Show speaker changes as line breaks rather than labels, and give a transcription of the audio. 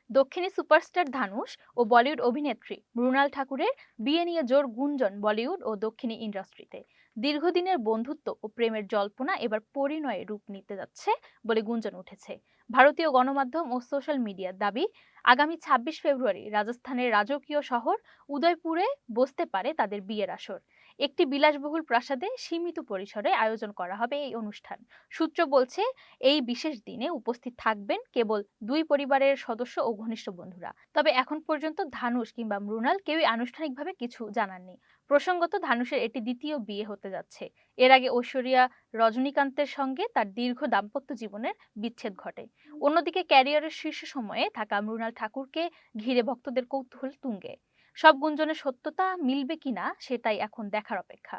দক্ষিণী সুপারস্টার ধানুষ ও বলিউড অভিনেত্রী মৃণাল ঠাকুরের বিয়ে নিয়ে জোর গুঞ্জন বলিউড ও দক্ষিণী ইন্ডাস্ট্রিতে। দীর্ঘদিনের বন্ধুত্ব ও প্রেমের জল্পনা এবার পরিণয়ে রূপ নিতে যাচ্ছে বলে গুঞ্জন উঠেছে। ভারতীয় গণমাধ্যম ও সোশ্যাল মিডিয়ার দাবি, আগামী ২৬ ফেব্রুয়ারি রাজস্থানের রাজকীয় শহর উদয়পুরে বসতে পারে তাদের বিয়ের আসর। একটি বিলাসবহুল প্রাসাদে সীমিত পরিসরে আয়োজন করা হবে এই অনুষ্ঠান। সূত্র বলছে, এই বিশেষ দিনে উপস্থিত থাকবেন কেবল দুই পরিবারের সদস্য ও ঘনিষ্ঠ বন্ধুরা। তবে এখন পর্যন্ত ধানুষ কিংবা মৃণাল কেউই আনুষ্ঠানিকভাবে কিছু জানাননি। প্রসঙ্গত, ধানুষের এটি দ্বিতীয় বিয়ে হতে যাচ্ছে। এর আগে ঐশ্বরিয়া রজনীকান্তের সঙ্গে তার দীর্ঘ দাম্পত্য জীবনের বিচ্ছেদ ঘটে। অন্যদিকে ক্যারিয়ারের শীর্ষ সময়ে থাকা মৃণাল ঠাকুরকে ঘিরে ভক্তদের কৌতূহল তুঙ্গে। সব গুঞ্জনের সত্যতা মিলবে কিনা সেটাই এখন দেখার অপেক্ষা।